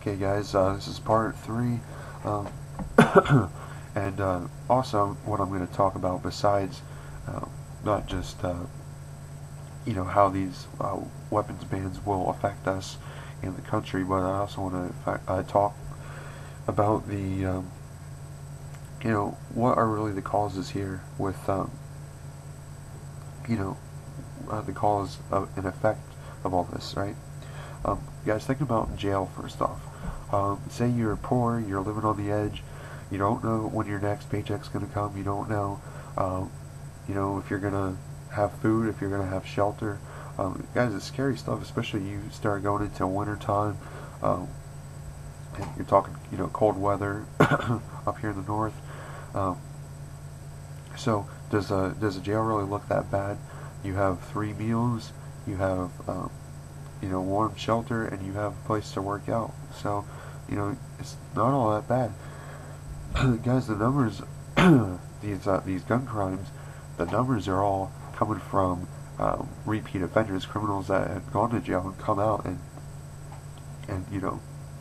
Okay, guys, this is part 3, um, and also what I'm going to talk about besides not just how these weapons bans will affect us in the country, but I also want to talk about the what are really the causes here with the cause of an effect of all this, right? Guys, think about jail first off. Say you're poor, you're living on the edge, you don't know when your next paycheck's going to come, you don't know, if you're going to have food, if you're going to have shelter. Guys, it's scary stuff, especially you start going into winter time. And you're talking, cold weather up here in the north. So does a jail really look that bad? You have 3 meals, you have warm shelter, and you have a place to work out. So, it's not all that bad. Guys, the numbers, these gun crimes, the numbers are all coming from repeat offenders, criminals that have gone to jail and come out and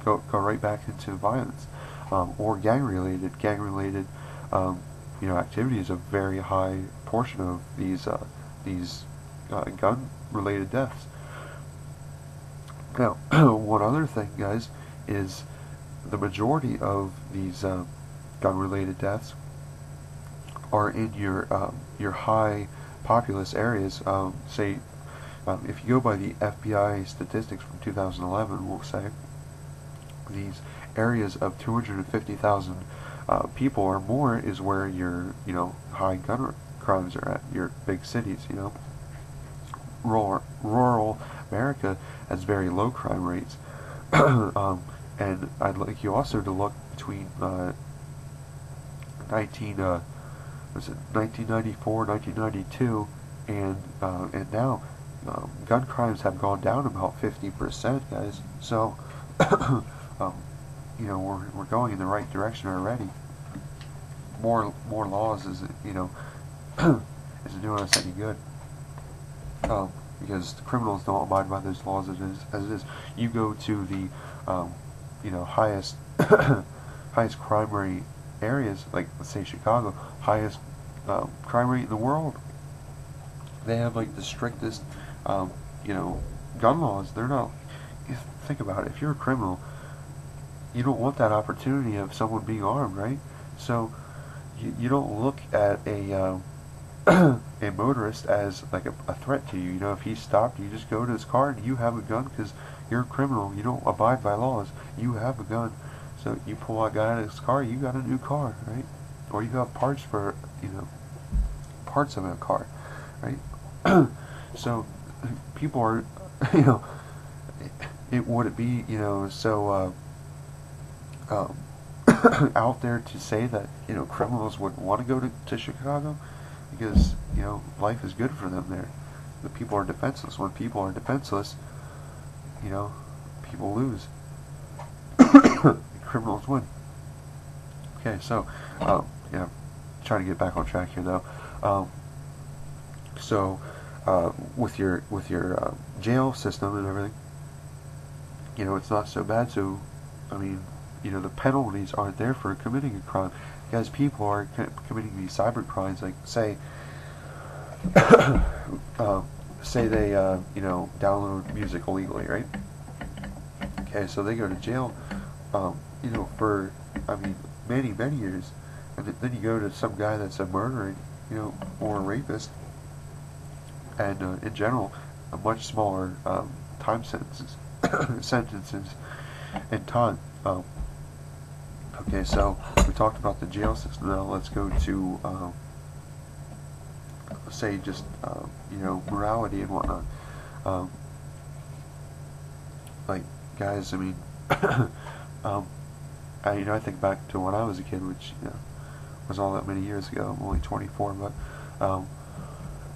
go right back into violence, or gang-related activities. A very high portion of these gun-related deaths. Now, one other thing, guys, is the majority of these gun-related deaths are in your high populous areas. Say, if you go by the FBI statistics from 2011, we'll say these areas of 250,000 people or more is where your high gun crimes are at. Your big cities, rural America has very low crime rates. And I'd like you also to look between 1994, 1992, and now, gun crimes have gone down about 50%, guys. So, we're going in the right direction already. More laws isn't isn't doing us any good. Because the criminals don't abide by those laws as it is. You go to the highest highest crime rate areas, like let's say Chicago, highest crime rate in the world. They have like the strictest gun laws. They're not. Think about it. If you're a criminal, you don't want that opportunity of someone being armed, right? So you don't look at a a motorist as like a threat to you. If he's stopped, you just go to his car and you have a gun because you're a criminal. You don't abide by laws. You have a gun. So you pull that guy out of his car, you got a new car, right? Or you have parts for, parts of a car, right? So people are, would it be, so out there to say that, criminals would want to go to Chicago? Because, life is good for them there. The people are defenseless. When people are defenseless, people lose. Criminals win. Okay, so, trying to get back on track here, though. With your jail system and everything, it's not so bad. So, I mean, the penalties aren't there for committing a crime. Guys, people are committing these cyber crimes, like say they download music illegally, right? Okay, so they go to jail, for many years, and then you go to some guy that's a murderer, or a rapist, and in general, a much smaller time sentences and time. Okay, so we talked about the jail system. Now let's go to, say, just morality and whatnot. Like, guys, I mean, I think back to when I was a kid, which was all that many years ago. I'm only 24, but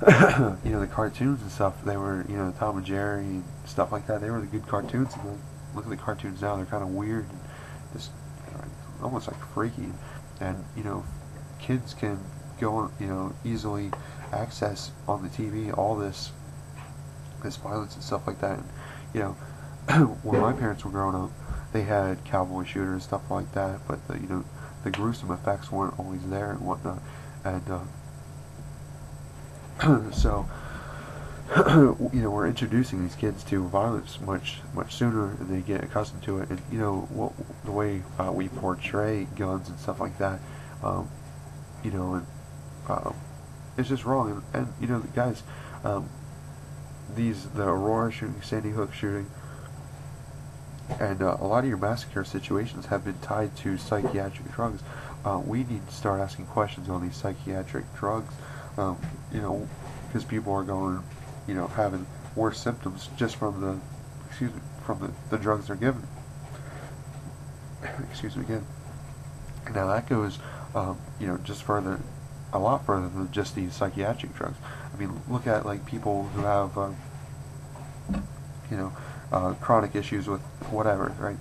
the cartoons and stuff. They were, Tom and Jerry and stuff like that. They were the good cartoons. And look at the cartoons now; they're kind of weird, and just almost like freaky. And kids can go, easily access on the TV all this violence and stuff like that. And, when my parents were growing up, they had cowboy shooters, stuff like that, but the gruesome effects weren't always there and whatnot. And so we're introducing these kids to violence much sooner than they get accustomed to it. And the way we portray guns and stuff like that, and it's just wrong. And guys, the Aurora shooting, Sandy Hook shooting, and a lot of your massacre situations have been tied to psychiatric drugs. We need to start asking questions on these psychiatric drugs, because people are going, having worse symptoms just from the drugs they're given. Excuse me again. Now that goes, just further, a lot further than just these psychiatric drugs. I mean, look at like people who have, chronic issues with whatever, right?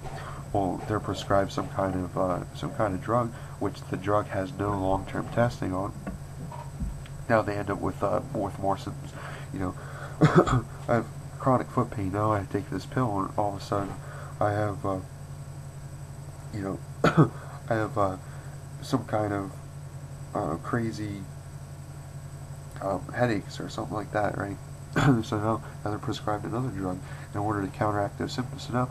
Well, they're prescribed some kind of drug, which the drug has no long-term testing on. Now they end up with more symptoms. I have chronic foot pain. Now I take this pill, and all of a sudden, I have, I have some kind of crazy headaches or something like that, right? So now they're prescribed another drug in order to counteract those symptoms. So now,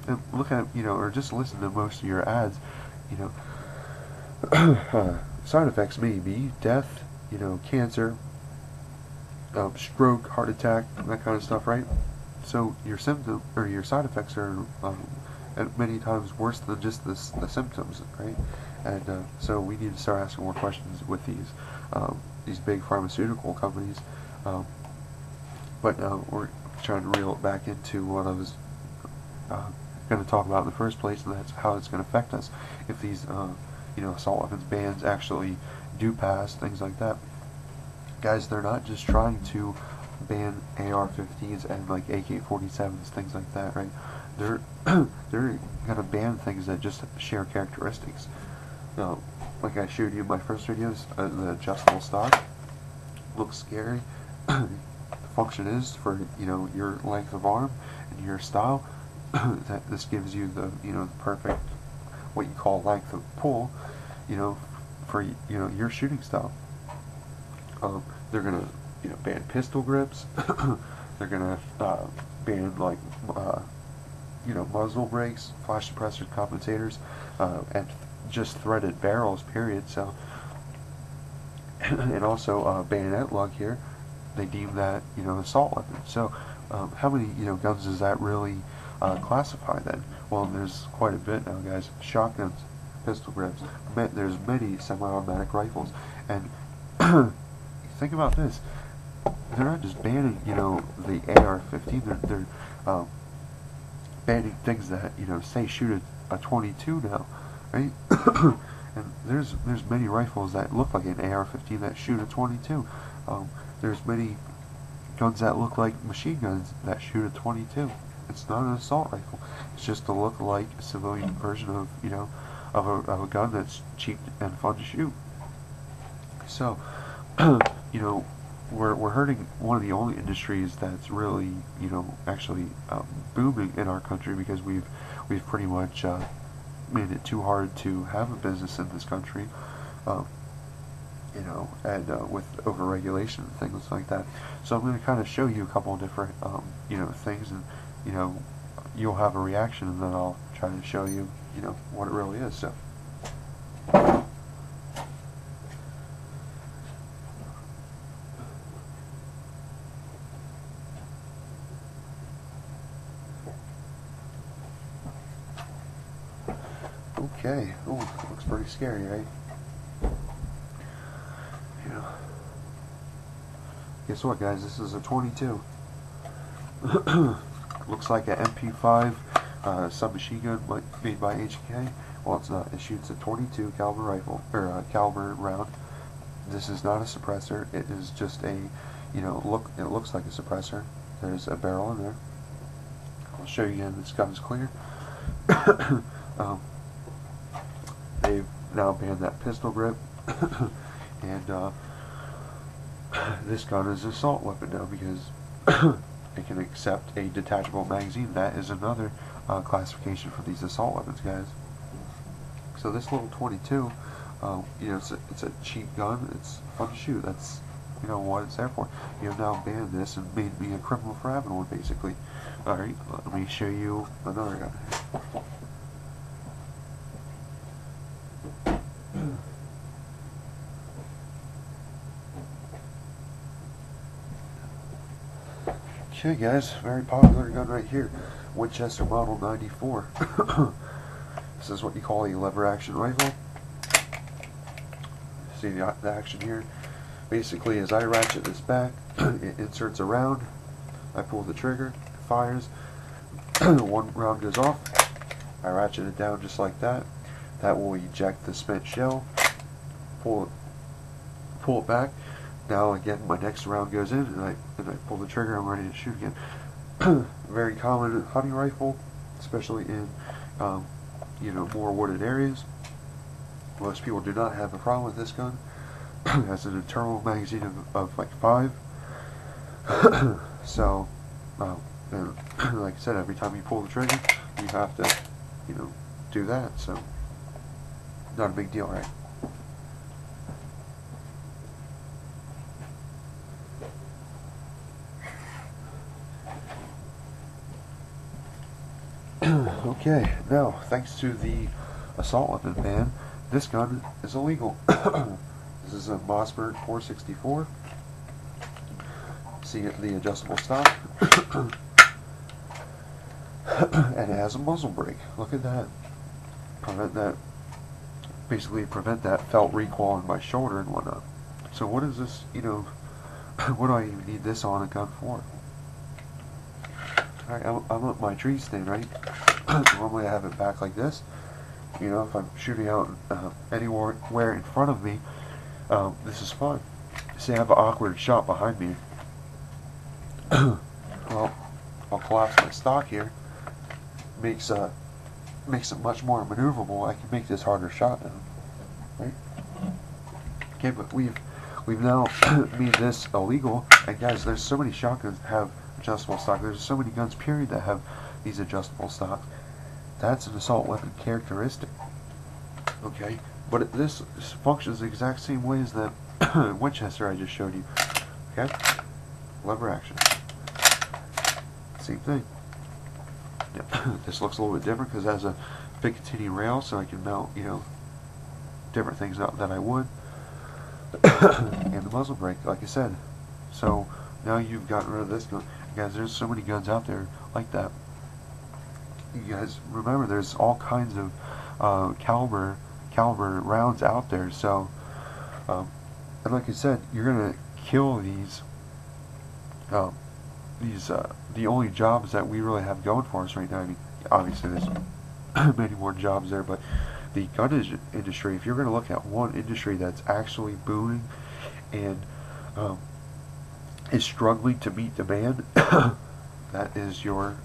and look at, or just listen to most of your ads, side effects may be death, cancer, stroke, heart attack, that kind of stuff, right? So your symptom or your side effects are many times worse than just the symptoms, right? And so we need to start asking more questions with these big pharmaceutical companies. But we're trying to reel it back into what I was going to talk about in the first place, and that's how it's going to affect us if these assault weapons bans actually do pass, things like that. Guys, they're not just trying to ban AR-15s and like AK-47s, things like that, right? They're going to ban things that just share characteristics. Like I showed you in my first videos, the adjustable stock looks scary. The function is for your length of arm and your style. That this gives you the the perfect, what you call length of pull, for your shooting style. They're gonna ban pistol grips. They're gonna ban like muzzle brakes, flash suppressors, compensators, and just threaded barrels. Period. So, and also bayonet lug here. They deem that assault weapon. So, how many guns does that really classify then? Well, there's quite a bit now, guys. Shotguns, pistol grips. There's many semi-automatic rifles, and think about this. They're not just banning the AR-15. They're banning things that say shoot a 22 now, right? And there's many rifles that look like an AR-15 that shoot a 22. There's many guns that look like machine guns that shoot a 22. It's not an assault rifle. It's just to look like a civilian version of of a gun that's cheap and fun to shoot. So, we're hurting one of the only industries that's really actually booming in our country, because we've pretty much made it too hard to have a business in this country. And with overregulation and things like that. So I'm going to kind of show you a couple of different, things, and, you'll have a reaction, and then I'll try to show you, what it really is. So. Okay. Oh, looks pretty scary, right? Guess what, guys? This is a 22. Looks like an MP5 submachine gun made by HK. Well, it's not. It shoots a 22 caliber rifle, or caliber round. This is not a suppressor. It is just a, it looks like a suppressor. There's a barrel in there. I'll show you again. This gun's clear. They've now banned that pistol grip, and this gun is an assault weapon now, because it can accept a detachable magazine. That is another classification for these assault weapons, guys. So this little 22, you know, it's a cheap gun. It's fun to shoot. That's, you know, what it's there for. You have now banned this and made me a criminal for having one, basically. Alright, let me show you another gun. Okay, guys, very popular gun right here. Winchester Model 94. This is what you call a lever action rifle. See the action here? Basically, as I ratchet this back, it inserts a round. I pull the trigger, it fires. One round goes off. I ratchet it down just like that. That will eject the spent shell. Pull it back. Now again, my next round goes in, and I pull the trigger. I'm ready to shoot again. Very common hunting rifle, especially in you know, more wooded areas. Most people do not have a problem with this gun. It has an internal magazine of like 5. So, and like I said, every time you pull the trigger, you have to, you know, do that. So, not a big deal, right? Okay, now, thanks to the assault weapon ban, this gun is illegal. This is a Mossberg 464. See the adjustable stock. And it has a muzzle brake. Look at that. Basically prevent that felt recoil in my shoulder and whatnot. So what is this, you know, what do I even need this on a gun for? Alright, I'm at my tree stand, right? Normally I have it back like this. You know, if I'm shooting out anywhere in front of me, this is fine. Say I have an awkward shot behind me. Well, I'll collapse my stock here. Makes it much more maneuverable. I can make this harder shot now, right? Okay, but we've now made this illegal. And guys, there's so many shotguns that have adjustable stock. There's so many guns, period, that have these adjustable stocks. That's an assault weapon characteristic. Okay, but this functions the exact same way as the Winchester I just showed you. Okay, lever action, same thing. Yep. This looks a little bit different because it has a Picatinny rail, so I can mount, you know, different things out that I would. And the muzzle brake, like I said. So now you've gotten rid of this gun. Guys, there's so many guns out there like that. You guys remember, there's all kinds of caliber rounds out there. So, and like I said, you're gonna kill these. The only jobs that we really have going for us right now. I mean, obviously there's many more jobs there, but the gun industry. If you're gonna look at one industry that's actually booming and is struggling to meet demand, that is your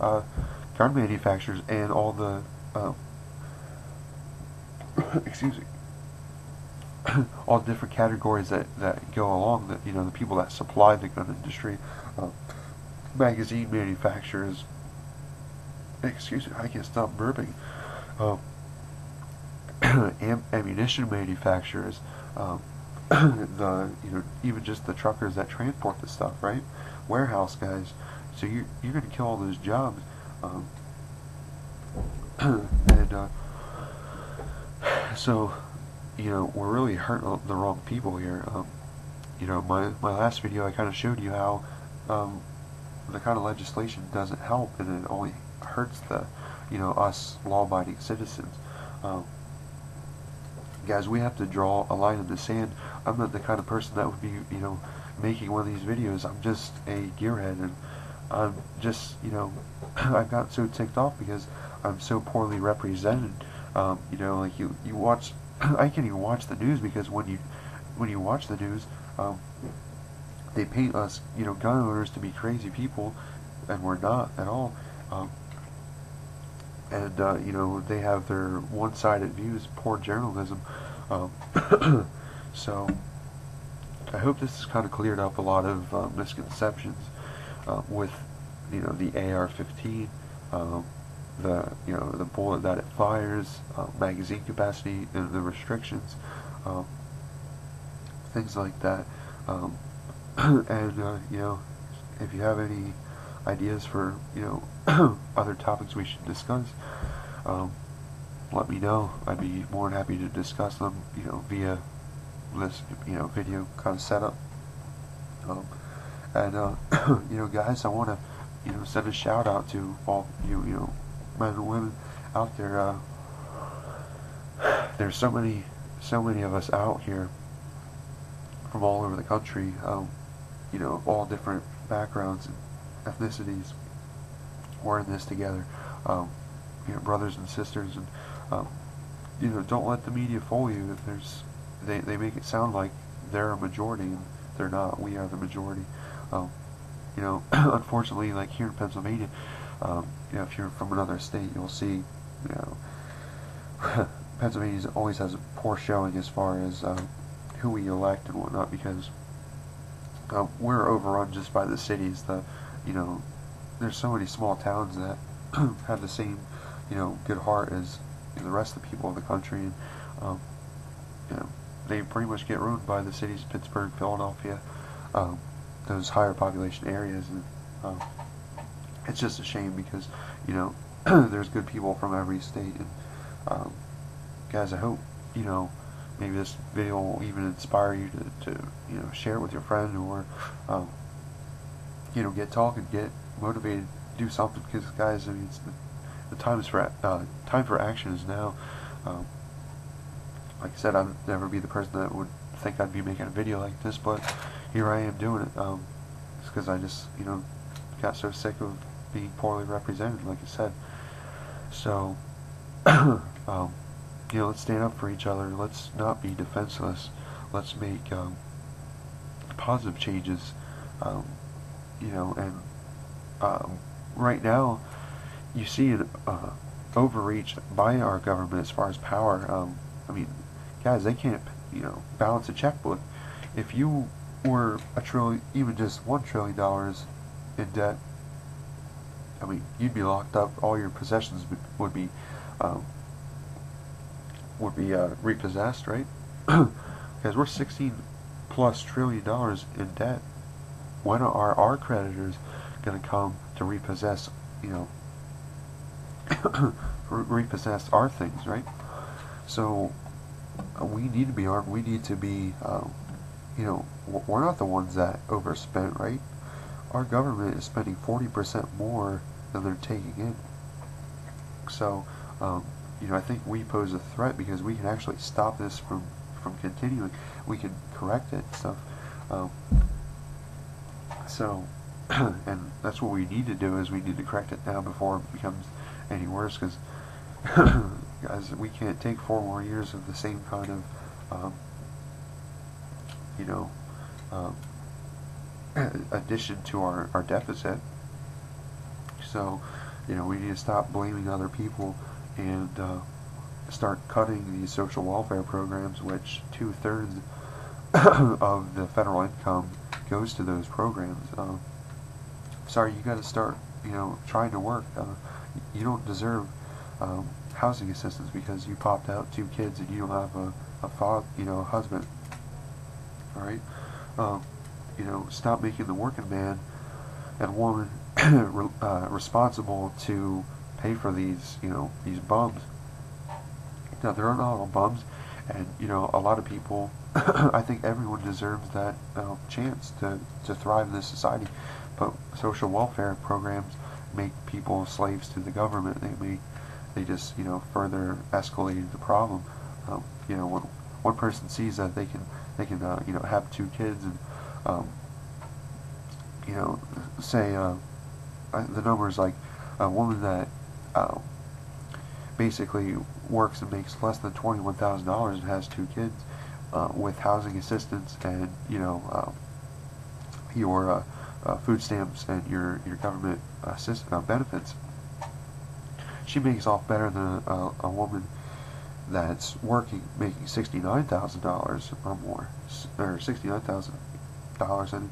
gun manufacturers and all the excuse me, all different categories that go along. That, you know, the people that supply the gun industry, magazine manufacturers. Excuse me, I can't stop burping. Ammunition manufacturers. The, you know, even just the truckers that transport the stuff, right? Warehouse guys. So you're going to kill all those jobs, and so, you know, we're really hurting the wrong people here. You know, my last video, I kind of showed you how the kind of legislation doesn't help, and it only hurts the, you know, us law-abiding citizens. Guys, we have to draw a line in the sand. I'm not the kind of person that would be, you know, making one of these videos. I'm just a gearhead, and I'm just, you know, I've gotten so ticked off because I'm so poorly represented. You know, like you watch, I can't even watch the news because when you watch the news, they paint us, you know, gun owners to be crazy people, and we're not at all. And you know, they have their one-sided views, poor journalism. So I hope this has kind of cleared up a lot of misconceptions with, you know, the AR-15, the bullet that it fires, magazine capacity, and the restrictions, things like that. And if you have any ideas for other topics we should discuss, let me know. I'd be more than happy to discuss them, via this video kind of setup. And guys, I want to send a shout out to all you men and women out there. There's so many of us out here from all over the country, all different backgrounds and ethnicities. We're in this together, brothers and sisters, and don't let the media fool you. If they make it sound like they're a majority, and they're not. We are the majority. Unfortunately, like here in Pennsylvania, if you're from another state, you'll see, Pennsylvania always has a poor showing as far as who we elect and whatnot, because we're overrun just by the cities. There's so many small towns that have the same, good heart as the rest of the people of the country, and they pretty much get ruined by the cities of Pittsburgh, Philadelphia, those higher population areas, and it's just a shame because there's good people from every state. And guys, I hope maybe this video will even inspire you to share it with your friend, or get talking, get motivated, do something, because guys, I mean, the time for action is now. Like I said, I'd never be the person that would think I'd be making a video like this, but here I am doing it. It's because I just got so sick of being poorly represented, like I said. So let's stand up for each other. Let's not be defenseless. Let's make positive changes. And right now, you see an overreach by our government as far as power. I mean, guys, they can't, balance a checkbook. If you were even just $1 trillion in debt, I mean, you'd be locked up. All your possessions would be repossessed, right? Because we're $16+ trillion in debt. When are our creditors going to come to repossess, repossess our things, right? So we need to be armed. We need to be, we're not the ones that overspent, right? Our government is spending 40% more than they're taking in. So, I think we pose a threat because we can actually stop this from continuing. We can correct it and stuff. And that's what we need to do, is we need to correct it now before it becomes any worse, because guys, we can't take 4 more years of the same kind of addition to our deficit. So we need to stop blaming other people and start cutting these social welfare programs, which 2/3 of the federal income goes to those programs. Sorry, you got to start trying to work. You don't deserve housing assistance because you popped out 2 kids and you don't have a father, husband. All right, stop making the working man and woman responsible to pay for these bums. Now, there are not all bums, and a lot of people. I think everyone deserves that chance to thrive in this society, but social welfare programs make people slaves to the government. They just further escalate the problem. When one person sees that they can have 2 kids and say the numbers, like a woman that basically works and makes less than $21,000 and has 2 kids with housing assistance and your food stamps and your government benefits, she makes off better than a woman that's working, making $69,000 or more, or $69,000. And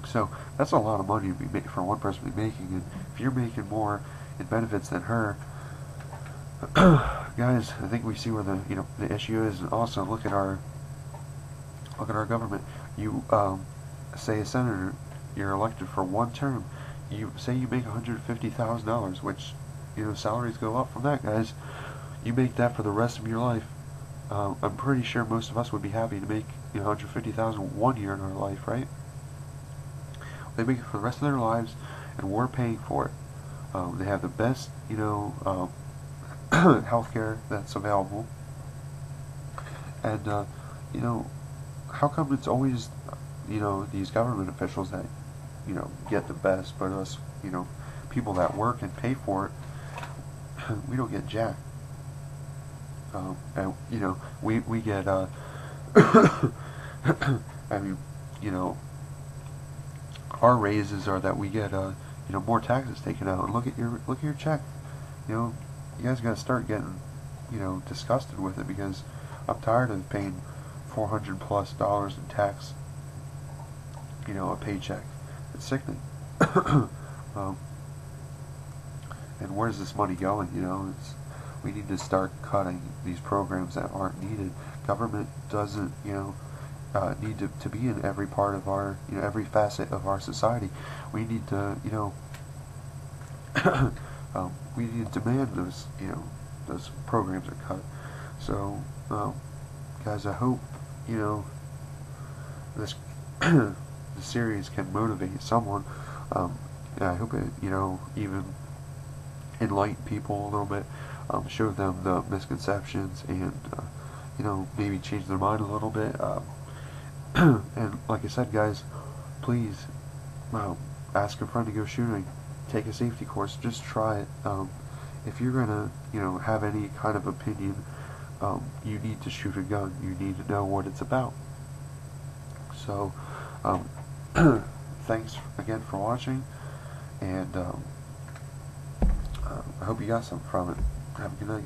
so that's a lot of money for one person to be making. And if you're making more, it benefits than her. Guys, I think we see where the issue is. And also look at our government. You say a senator, you're elected for one term. You say you make $150,000, which salaries go up from that, guys. You make that for the rest of your life. I'm pretty sure most of us would be happy to make 150,000 one year in our life, right? They make it for the rest of their lives, and we're paying for it. They have the best, healthcare that's available, and how come it's always, these government officials that, get the best, but us, people that work and pay for it, we don't get jack. And we get I mean, our raises are that we get more taxes taken out. And look at your check. You guys got to start getting disgusted with it, because I'm tired of paying $400+ in tax. A paycheck. It's sickening. And where's this money going? We need to start cutting these programs that aren't needed. Government doesn't, need to be in every part of our, every facet of our society. We need to, we need to demand those programs are cut. So, guys, I hope, this the series can motivate someone. I hope it, even enlighten people a little bit, show them the misconceptions, and maybe change their mind a little bit. And like I said, guys, please ask a friend to go shooting. Take a safety course. Just try it. If you're gonna have any kind of opinion, you need to shoot a gun. You need to know what it's about. So, thanks again for watching, and I hope you got something from it. Have a good night.